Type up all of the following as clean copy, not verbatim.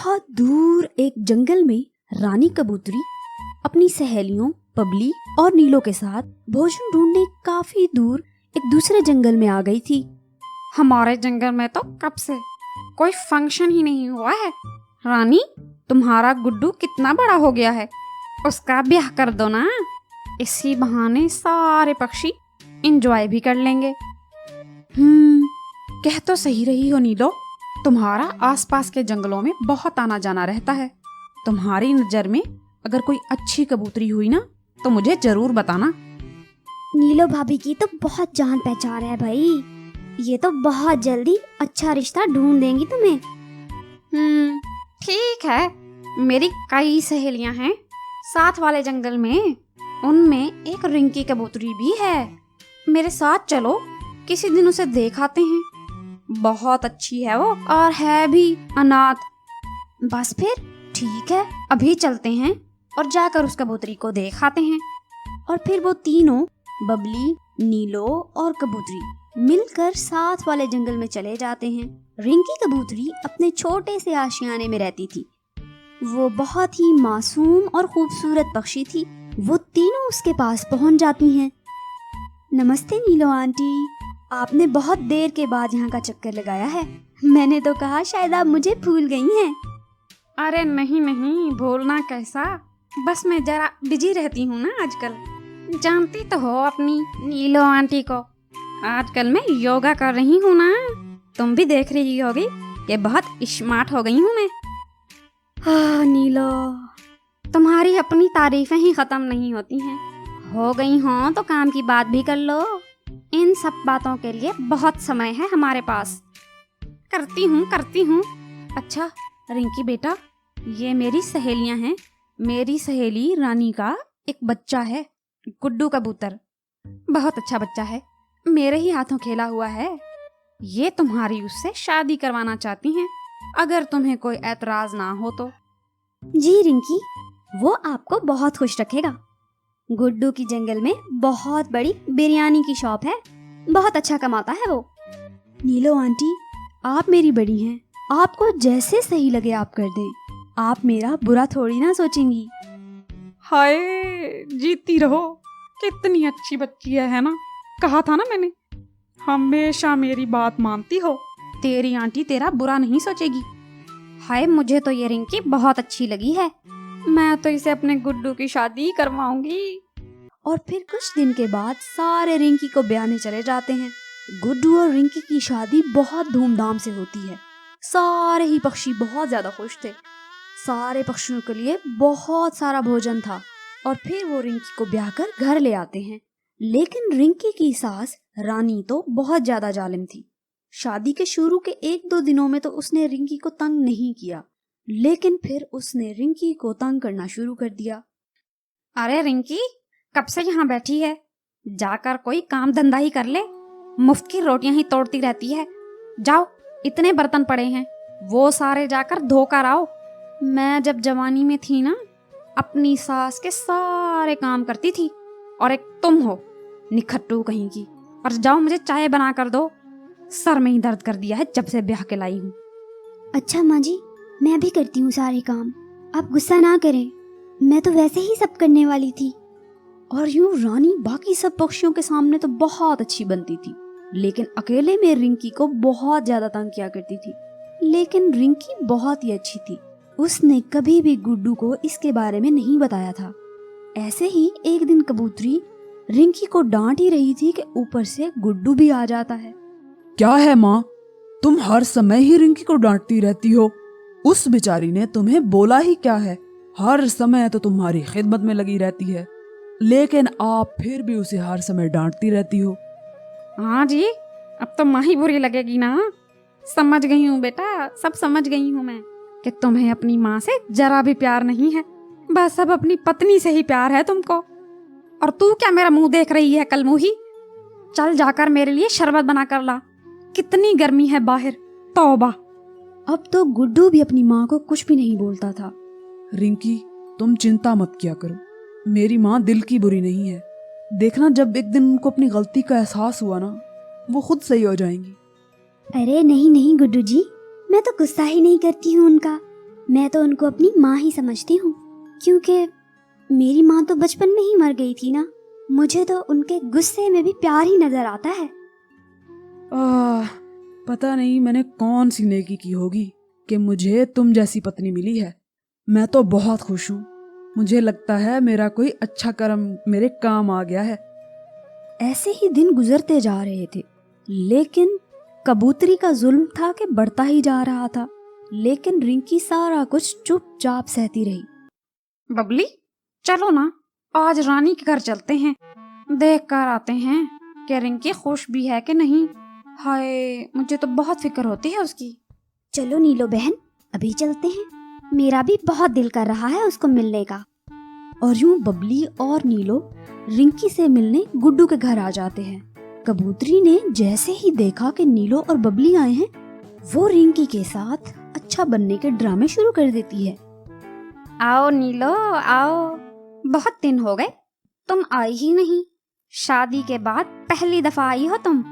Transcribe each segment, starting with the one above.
बहुत दूर एक जंगल में रानी कबूतरी अपनी सहेलियों बबली और नीलो के साथ भोजन ढूंढने काफी दूर एक दूसरे जंगल में आ गई थी। हमारे जंगल में तो कब से कोई फंक्शन ही नहीं हुआ है। रानी, तुम्हारा गुड्डू कितना बड़ा हो गया है, उसका ब्याह कर दो ना। इसी बहाने सारे पक्षी एंजॉय भी कर लेंगे। कह तो सही रही हो नीलो, तुम्हारा आसपास के जंगलों में बहुत आना जाना रहता है। तुम्हारी नजर में अगर कोई अच्छी कबूतरी हुई ना तो मुझे जरूर बताना। नीलो भाभी की तो बहुत जान पहचान है भाई, ये तो बहुत जल्दी अच्छा रिश्ता ढूंढ देंगी तुम्हें। ठीक है, मेरी कई सहेलियां हैं साथ वाले जंगल में, उनमें एक रिंकी कबूतरी भी है। मेरे साथ चलो, किसी दिन उसे देख आते हैं। बहुत अच्छी है वो और है भी अनाथ। बस फिर ठीक है, अभी चलते हैं और जाकर उस कबूतरी को देख आते हैं। और फिर वो तीनों बबली, नीलो और कबूतरी मिलकर साथ वाले जंगल में चले जाते हैं। रिंकी कबूतरी अपने छोटे से आशियाने में रहती थी। वो बहुत ही मासूम और खूबसूरत पक्षी थी। वो तीनों उसके पास पहुंच जाती हैं। नमस्ते नीलो आंटी, आपने बहुत देर के बाद यहाँ का चक्कर लगाया है। मैंने तो कहा शायद आप मुझे भूल गई हैं। अरे नहीं नहीं, भूलना कैसा, बस मैं जरा बिजी रहती हूँ ना आजकल। जानती तो हो अपनी नीलो आंटी को, आजकल मैं योगा कर रही हूँ ना। तुम भी देख रही होगी कि बहुत स्मार्ट हो गई हूँ मैं। हाँ नीलो, तुम्हारी अपनी तारीफें ही खत्म नहीं होती हैं। हो गई हो तो काम की बात भी कर लो। इन सब बातों के लिए बहुत समय है हमारे पास। करती हूँ। अच्छा रिंकी बेटा, ये मेरी सहेलियां हैं। मेरी सहेली रानी का एक बच्चा है, गुड्डू कबूतर। बहुत अच्छा बच्चा है, मेरे ही हाथों खेला हुआ है। ये तुम्हारी उससे शादी करवाना चाहती हैं, अगर तुम्हें कोई ऐतराज ना हो तो। जी रिंकी, वो आपको बहुत खुश रखेगा। गुड्डू की जंगल में बहुत बड़ी बिरयानी की शॉप है, बहुत अच्छा कमाता है वो। नीलो आंटी, आप मेरी बड़ी हैं, आपको जैसे सही लगे आप कर दें। आप मेरा बुरा थोड़ी ना सोचेंगी। हाय, जीती रहो, कितनी अच्छी बच्ची है ना। कहा था ना मैंने, हमेशा मेरी बात मानती हो। तेरी आंटी तेरा बुरा नहीं सोचेगी। हाय, मुझे तो ये रिंकी बहुत अच्छी लगी है। मैं तो इसे अपने गुड्डू की शादी करवाऊंगी। और फिर कुछ दिन के बाद सारे रिंकी को ब्याहने चले जाते हैं। गुड्डू और रिंकी की शादी बहुत धूमधाम से होती है। सारे ही पक्षी बहुत ज्यादा खुश थे। सारे पक्षियों के लिए बहुत सारा भोजन था। और फिर वो रिंकी को ब्याह कर घर ले आते हैं। लेकिन रिंकी की सास रानी तो बहुत ज्यादा जालिम थी। शादी के शुरू के 1-2 दिनों में तो उसने रिंकी को तंग नहीं किया, लेकिन फिर उसने रिंकी को तंग करना शुरू कर दिया। अरे रिंकी, कब से यहाँ बैठी है? जाकर कोई काम धंधा ही कर ले, मुफ्त की रोटियां ही तोड़ती रहती है। जाओ, इतने बर्तन पड़े हैं, वो सारे जाकर धोकर आओ। मैं जब जवानी में थी ना, अपनी सास के सारे काम करती थी, और एक तुम हो निखट्टू कहीं की। और जाओ, मुझे चाय बना कर दो, सर में ही दर्द कर दिया है जब से ब्याह के लाई हूँ। अच्छा माँ जी, मैं भी करती हूँ सारे काम, आप गुस्सा ना करें, मैं तो वैसे ही सब करने वाली थी। और यूं रानी बाकी सब पक्षियों के सामने तो बहुत अच्छी बनती थी, लेकिन अकेले में रिंकी को बहुत ज्यादा तंग किया करती थी। लेकिन रिंकी बहुत ही अच्छी थी, उसने कभी भी गुड्डू को इसके बारे में नहीं बताया था। ऐसे ही एक दिन कबूतरी रिंकी को डांट ही रही थी कि ऊपर से गुड्डू भी आ जाता है। क्या है माँ, तुम हर समय ही रिंकी को डांटती रहती हो। उस बेचारी ने तुम्हें बोला ही क्या है, हर समय तो तुम्हारी खिदमत में लगी रहती है, लेकिन आप फिर भी उसे हर समय डांटती रहती हो। हाँ जी, अब तो माँ ही बुरी लगेगी ना। समझ गई हूँ बेटा, सब समझ गई हूँ मैं कि तुम्हें अपनी माँ से जरा भी प्यार नहीं है, बस अब अपनी पत्नी से ही प्यार है तुमको। और तू क्या मेरा मुंह देख रही है कलमुही? चल जाकर मेरे लिए शरबत बना कर ला, कितनी गर्मी है बाहर, तौबा। अब तो गुड्डू भी अपनी माँ को कुछ भी नहीं बोलता था। रिंकी, तुम चिंता मत किया करो, मेरी माँ दिल की बुरी नहीं है। देखना, जब एक दिन उनको अपनी गलती का एहसास हुआ ना, वो खुद सही हो जाएंगी। अरे नहीं नहीं गुड्डू जी, मैं तो गुस्सा ही नहीं करती हूँ उनका, मैं तो उनको अपनी माँ ही समझती हूँ, क्योंकि मेरी माँ तो बचपन में ही मर गई थी ना। मुझे तो उनके गुस्से में भी प्यार ही नजर आता है। पता नहीं मैंने कौन सी नेकी की होगी कि मुझे तुम जैसी पत्नी मिली है। मैं तो बहुत खुश हूँ। मुझे लगता है मेरा कोई अच्छा कर्म मेरे काम आ गया है। ऐसे ही दिन गुजरते जा रहे थे, लेकिन कबूतरी का जुल्म था कि बढ़ता ही जा रहा था। लेकिन रिंकी सारा कुछ चुपचाप सहती रही। बबली, चलो ना, आज रानी के घर चलते हैं, देख कर आते हैं कि रिंकी खुश भी है कि नहीं। हाय, मुझे तो बहुत फिक्र होती है उसकी। चलो नीलो बहन, अभी चलते हैं। मेरा भी बहुत दिल कर रहा है उसको मिलने का। और यूं बबली और नीलो रिंकी से मिलने गुड्डू के घर आ जाते हैं। कबूतरी ने जैसे ही देखा कि नीलो और बबली आए हैं, वो रिंकी के साथ अच्छा बनने के ड्रामे शुरू कर देती है। आओ नीलो, आओ, बहुत दिन हो गए, तुम आई ही नहीं। शादी के बाद पहली दफा आई हो तुम।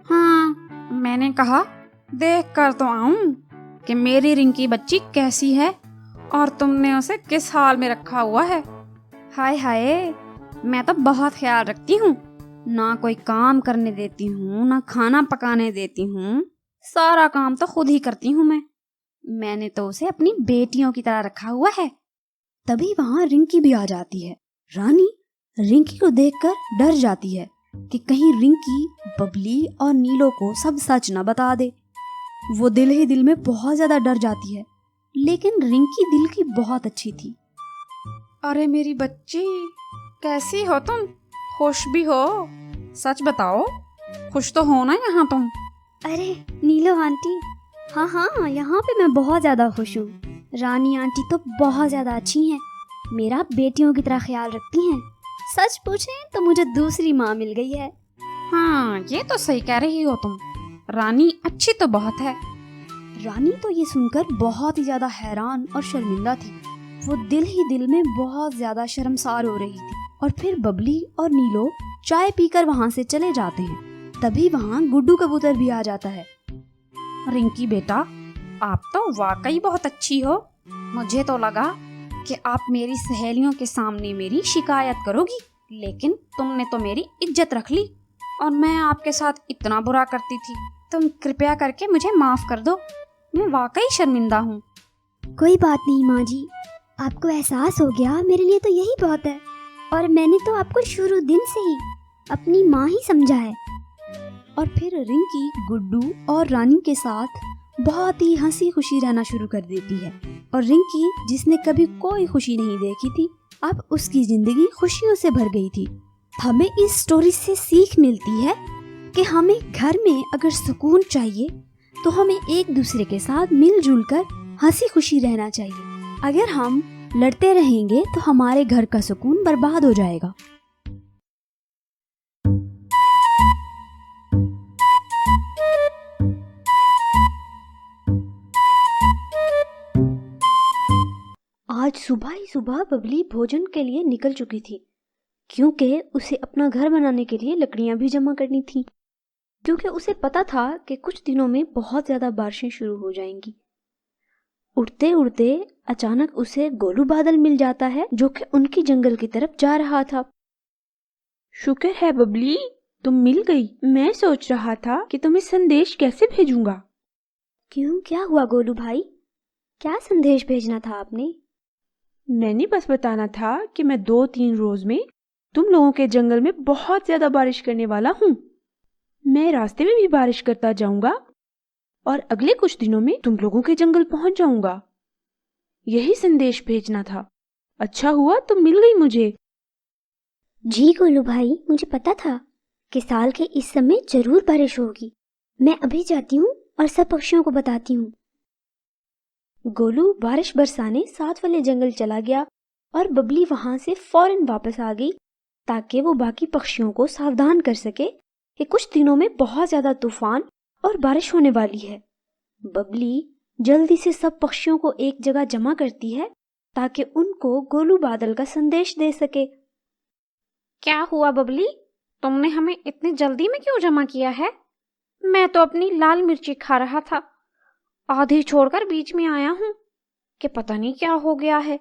हाँ, मैंने कहा देख कर तो आऊं कि मेरी रिंकी बच्ची कैसी है और तुमने उसे किस हाल में रखा हुआ है। हाय हाय, मैं तो बहुत ख्याल रखती हूँ, ना कोई काम करने देती हूँ, ना खाना पकाने देती हूँ, सारा काम तो खुद ही करती हूँ मैंने तो उसे अपनी बेटियों की तरह रखा हुआ है। तभी वहाँ रिंकी भी आ जाती है। रानी रिंकी को देखकर डर जाती है कि कहीं रिंकी बबली और नीलो को सब सच न बता दे। वो दिल ही दिल में बहुत ज्यादा डर जाती है, लेकिन रिंकी दिल की बहुत अच्छी थी। अरे मेरी बच्ची, कैसी हो तुम? खुश भी हो? सच बताओ, खुश तो हो ना यहाँ तुम? अरे नीलो आंटी, हाँ हाँ, यहाँ पे मैं बहुत ज़्यादा खुश हूँ। रानी आंटी तो बहुत ज़्यादा अच्छी हैं, मेरा बेटियों की तरह ख्याल रखती हैं। सच पूछें तो मुझे दूसरी माँ मिल गई है। हाँ, ये तो सही कह रही हो तुम, रानी अच्छी तो बहुत है। रानी तो ये सुनकर बहुत ही ज्यादा हैरान और शर्मिंदा थी। वो दिल ही दिल में बहुत ज्यादा शर्मसार हो रही थी। और फिर बबली और नीलो चाय पीकर वहाँ से चले जाते हैं। तभी वहाँ गुड्डू कबूतर भी आ जाता है। रिंकी बेटा, आप तो वाकई बहुत अच्छी हो। मुझे तो लगा कि आप मेरी सहेलियों के सामने मेरी शिकायत करोगी, लेकिन तुमने तो मेरी इज्जत रख ली और मैं आपके साथ इतना बुरा करती थी। तुम कृपया करके मुझे माफ कर दो, मैं वाकई शर्मिंदा हूँ। कोई बात नहीं माँ जी, आपको एहसास हो गया, मेरे लिए तो यही बहुत है। और मैंने तो आपको शुरू दिन से ही अपनी माँ ही समझा है। और फिर रिंकी गुड्डू और रानी के साथ बहुत ही हंसी खुशी रहना शुरू कर देती है। और रिंकी, जिसने कभी कोई खुशी नहीं देखी थी, अब उसकी जिंदगी खुशियों से भर गई थी। हमें इस स्टोरी से सीख मिलती है कि हमें घर में अगर सुकून चाहिए तो हमें एक दूसरे के साथ मिलजुल कर हंसी खुशी रहना चाहिए। अगर हम लड़ते रहेंगे तो हमारे घर का सुकून बर्बाद हो जाएगा। आज सुबह ही सुबह बबली भोजन के लिए निकल चुकी थी, क्योंकि उसे अपना घर बनाने के लिए लकड़ियां भी जमा करनी थी। क्योंकि उसे पता था कि कुछ दिनों में बहुत ज्यादा बारिशें शुरू हो जाएंगी। उड़ते उड़ते अचानक उसे गोलू बादल मिल जाता है, जो कि उनकी जंगल की तरफ जा रहा था। शुक्र है बबली, तुम मिल गई। मैं सोच रहा था कि तुम्हें संदेश कैसे भेजूंगा। क्यों, क्या हुआ गोलू भाई? क्या संदेश भेजना था आपने? मैंने बस बताना था कि मैं 2-3 रोज में तुम लोगों के जंगल में बहुत ज्यादा बारिश करने वाला हूँ। मैं रास्ते में भी बारिश करता जाऊंगा और अगले कुछ दिनों में तुम लोगों के जंगल पहुंच जाऊंगा। यही संदेश भेजना था। अच्छा हुआ तुम मिल गई मुझे। जी गोलू भाई, मुझे पता था कि साल के इस समय जरूर बारिश होगी। मैं अभी जाती हूँ और सब पक्षियों को बताती हूँ। गोलू बारिश बरसाने साथ वाले जंगल चला गया और बबली वहां से फौरन वापस आ गई, ताकि वो बाकी पक्षियों को सावधान कर सके कि कुछ दिनों में बहुत ज्यादा तूफान और बारिश होने वाली है। बबली जल्दी से सब पक्षियों को एक जगह जमा करती है ताकि उनको गोलू बादल का संदेश दे सके। क्या हुआ बबली, तुमने हमें इतनी जल्दी में क्यों जमा किया है? मैं तो अपनी लाल मिर्ची खा रहा था, आधी छोड़कर बीच में आया हूँ। कि पता नहीं क्या हो गया है।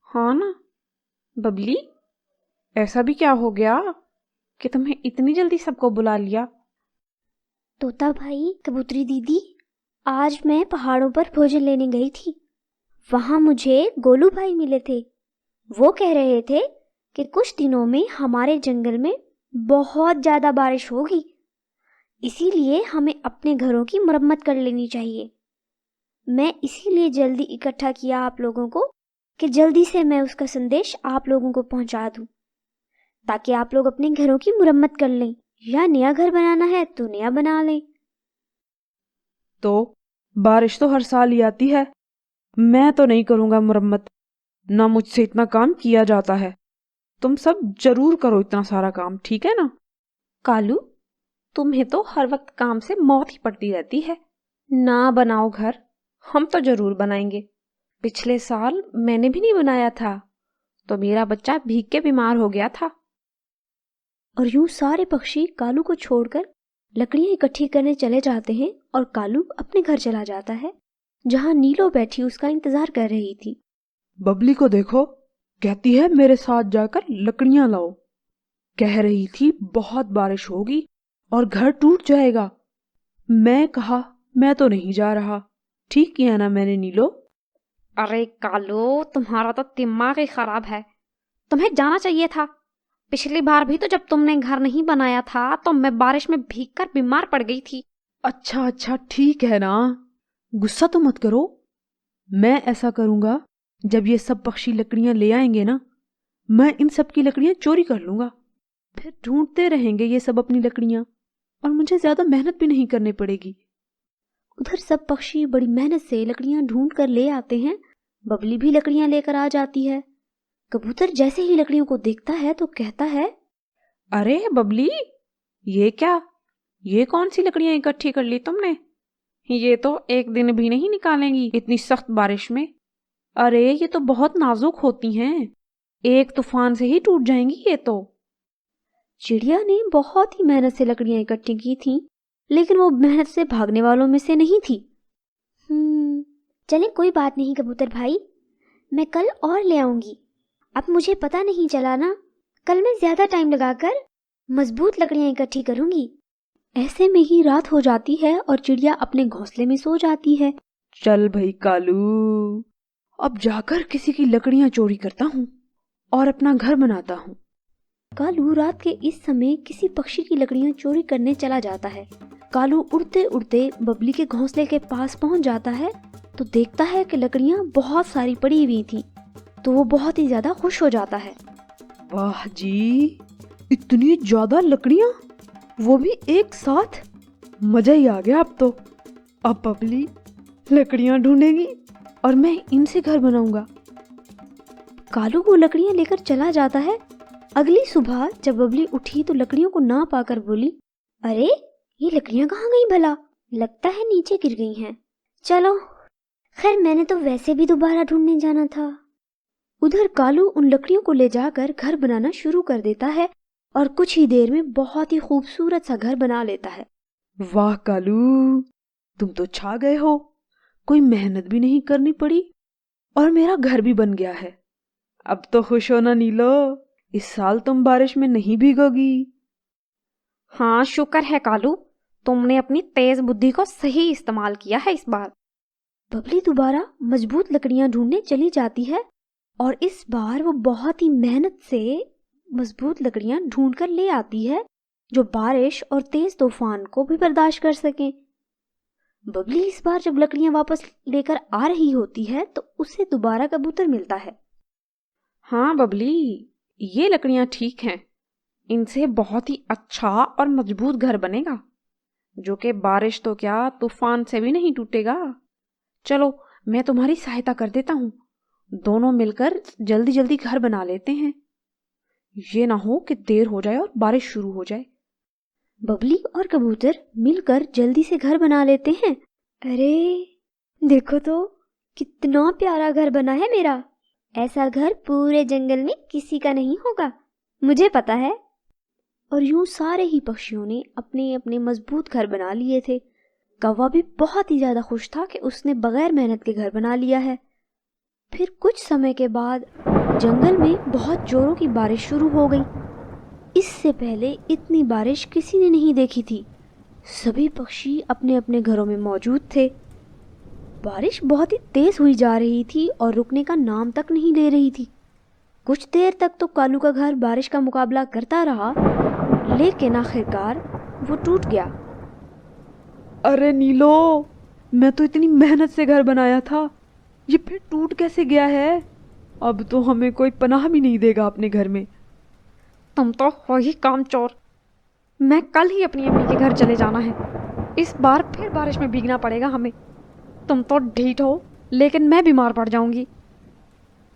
हाँ ना बबली, ऐसा भी क्या हो गया कि तुम्हें इतनी जल्दी सबको बुला लिया? तोता भाई, कबूतरी दीदी, आज मैं पहाड़ों पर भोजन लेने गई थी। वहां मुझे गोलू भाई मिले थे। वो कह रहे थे कि कुछ दिनों में हमारे जंगल में बहुत ज़्यादा बारिश होगी, इसीलिए हमें अपने घरों की मरम्मत कर लेनी चाहिए। मैं इसीलिए जल्दी इकट्ठा किया आप लोगों को कि जल्दी से मैं उसका संदेश आप लोगों को पहुंचा दूं, ताकि आप लोग अपने घरों की मुरम्मत कर लें, या नया घर बनाना है तो नया बना लें। तो बारिश तो हर साल ही आती है, मैं तो नहीं करूंगा मुरम्मत, ना मुझसे इतना काम किया जाता है। तुम सब जरूर करो इतना सारा काम, ठीक है ना? कालू, तुम्हें तो हर वक्त काम से मौत ही पड़ती रहती है। ना बनाओ घर, हम तो जरूर बनाएंगे। पिछले साल मैंने भी नहीं बनाया था तो मेरा बच्चा भीग के बीमार हो गया था। और यूं सारे पक्षी कालू को छोड़कर लकड़ियां इकट्ठी करने चले जाते हैं और कालू अपने घर चला जाता है, जहां नीलो बैठी उसका इंतजार कर रही थी। बबली को देखो, कहती है मेरे साथ जाकर लकड़ियां लाओ। कह रही थी बहुत बारिश होगी और घर टूट जाएगा। मैं कहा मैं तो नहीं जा रहा। ठीक किया ना मैंने नीलो? अरे कालू, तुम्हारा तो दिमाग ही खराब है। तुम्हें जाना चाहिए था। पिछली बार भी तो जब तुमने घर नहीं बनाया था तो मैं बारिश में भीगकर बीमार पड़ गई थी। अच्छा अच्छा ठीक है ना, गुस्सा तो मत करो। मैं ऐसा करूंगा, जब ये सब पक्षी लकड़ियां ले आएंगे ना, मैं इन सब की लकड़ियां चोरी कर लूंगा। फिर ढूंढते रहेंगे ये सब अपनी लकड़ियां और मुझे ज्यादा मेहनत भी नहीं करनी पड़ेगी। उधर सब पक्षी बड़ी मेहनत से लकड़ियां ढूंढ कर ले आते हैं। बबली भी लकड़ियां लेकर आ जाती है। कबूतर जैसे ही लकड़ियों को देखता है तो कहता है, अरे बबली, ये क्या, ये कौन सी लकड़ियां इकट्ठी कर ली तुमने? ये तो एक दिन भी नहीं निकालेंगी इतनी सख्त बारिश में। अरे ये तो बहुत नाजुक होती हैं, एक तूफान से ही टूट जाएंगी ये तो। चिड़िया ने बहुत ही मेहनत से लकड़ियां इकट्ठी की थीं, लेकिन वो मेहनत से भागने वालों में से नहीं थी। चलें, कोई बात नहीं कबूतर भाई, मैं कल और ले आऊंगी। अब मुझे पता नहीं चला ना, कल मैं ज्यादा टाइम लगाकर मजबूत लकड़ियां इकट्ठी करूंगी। ऐसे में ही रात हो जाती है और चिड़िया अपने घोंसले में सो जाती है। चल भाई कालू, अब जाकर किसी की लकड़ियां चोरी करता हूँ और अपना घर बनाता हूँ। कालू रात के इस समय किसी पक्षी की लकड़ियां चोरी करने चला जाता है। कालू उड़ते उड़ते बबली के घोंसले के पास पहुंच जाता है तो देखता है कि लकड़ियां बहुत सारी पड़ी हुई थी, तो वो बहुत ही ज्यादा खुश हो जाता है। वाह जी, इतनी ज्यादा लकड़ियां, वो भी एक साथ, मजा ही आ गया अब तो। अब बबली लकड़ियां ढूंढेगी और मैं इनसे घर बनाऊंगा। कालू वो लकड़ियां लेकर चला जाता है। अगली सुबह जब बबली उठी तो लकड़ियों को ना पाकर बोली, अरे ये लकड़ियां कहाँ गई भला? लगता है नीचे गिर गई हैं। चलो खैर, मैंने तो वैसे भी दोबारा ढूंढने जाना था। उधर कालू उन लकड़ियों को ले जाकर घर बनाना शुरू कर देता है और कुछ ही देर में बहुत ही खूबसूरत सा घर बना लेता है। वाह कालू, तुम तो छा गए हो। कोई मेहनत भी नहीं करनी पड़ी और मेरा घर भी बन गया है। अब तो खुश हो ना नीलो, इस साल तुम बारिश में नहीं भीगोगी। हाँ, शुक्र है कालू, तुमने अपनी तेज बुद्धि को सही इस्तेमाल किया है इस बार। बबली दोबारा मजबूत लकड़ियां ढूंढने चली जाती है और इस बार वो बहुत ही मेहनत से मजबूत लकड़ियां ढूंढ कर ले आती है, जो बारिश और तेज तूफान को भी बर्दाश्त कर सकें। बबली इस बार जब लकड़ियां वापस लेकर आ रही होती है तो उसे दोबारा कबूतर मिलता है। हाँ बबली, ये लकड़ियां ठीक हैं, इनसे बहुत ही अच्छा और मजबूत घर बनेगा, जो कि बारिश तो क्या तूफान से भी नहीं टूटेगा। चलो मैं तुम्हारी सहायता कर देता हूँ, दोनों मिलकर जल्दी जल्दी घर बना लेते हैं। ये ना हो कि देर हो जाए और बारिश शुरू हो जाए। बबली और कबूतर मिलकर जल्दी से घर बना लेते हैं। अरे देखो तो कितना प्यारा घर बना है मेरा। ऐसा घर पूरे जंगल में किसी का नहीं होगा, मुझे पता है। और यूं सारे ही पक्षियों ने अपने अपने मजबूत घर बना लिए थे। कौवा भी बहुत ही ज्यादा खुश था कि उसने बगैर मेहनत के घर बना लिया है। फिर कुछ समय के बाद जंगल में बहुत जोरों की बारिश शुरू हो गई। इससे पहले इतनी बारिश किसी ने नहीं देखी थी। सभी पक्षी अपने अपने घरों में मौजूद थे। बारिश बहुत ही तेज हुई जा रही थी और रुकने का नाम तक नहीं ले रही थी। कुछ देर तक तो कालू का घर बारिश का मुकाबला करता रहा, लेकिन आखिरकार वो टूट गया। अरे नीलो, मैं तो इतनी मेहनत से घर बनाया था, ये फिर टूट कैसे गया है? अब तो हमें कोई पनाह भी नहीं देगा अपने घर में। तुम तो हो ही कामचोर। मैं कल ही अपनी अम्मी के घर चले जाना है। इस बार फिर बारिश में भीगना पड़ेगा हमें। तुम तो ढीठ हो, लेकिन मैं बीमार पड़ जाऊंगी।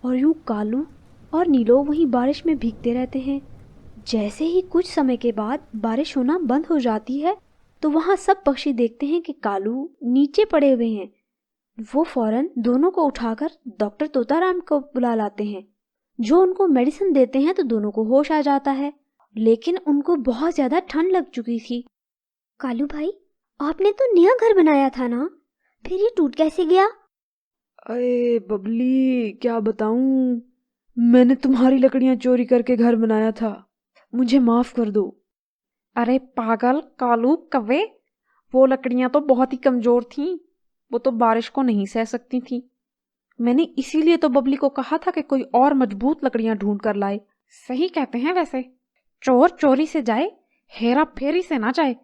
और यूं कालू और नीलो वहीं बारिश में भीगते रहते हैं। जैसे ही कुछ समय के बाद बारिश होना बंद हो जाती है तो वहाँ सब पक्षी देखते हैं कि कालू नीचे पड़े हुए हैं। वो फौरन दोनों को उठाकर डॉक्टर तोताराम को बुला लाते हैं, जो उनको मेडिसिन देते हैं तो दोनों को होश आ जाता है। लेकिन उनको बहुत ज्यादा ठंड लग चुकी थी। कालू भाई, आपने तो नया घर बनाया था ना, फिर ये टूट कैसे गया? अरे बबली, क्या बताऊं, मैंने तुम्हारी लकड़ियां चोरी करके घर बनाया था, मुझे माफ कर दो। अरे पागल कालू कव्वे, वो लकड़ियां तो बहुत ही कमजोर थीं। वो तो बारिश को नहीं सह सकती थीं। मैंने इसीलिए तो बबली को कहा था कि कोई और मजबूत लकड़ियां ढूंढ कर लाए। सही कहते हैं वैसे, चोर चोरी से जाए, हेरा फेरी से ना जाए।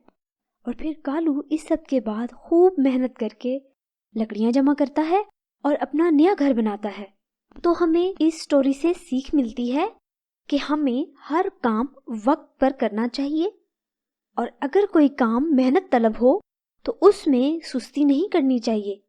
और फिर कालू इस सब के बाद खूब मेहनत करके लकड़ियां जमा करता है और अपना नया घर बनाता है। तो हमें इस स्टोरी से सीख मिलती है कि हमें हर काम वक्त पर करना चाहिए, और अगर कोई काम मेहनत तलब हो तो उसमें सुस्ती नहीं करनी चाहिए।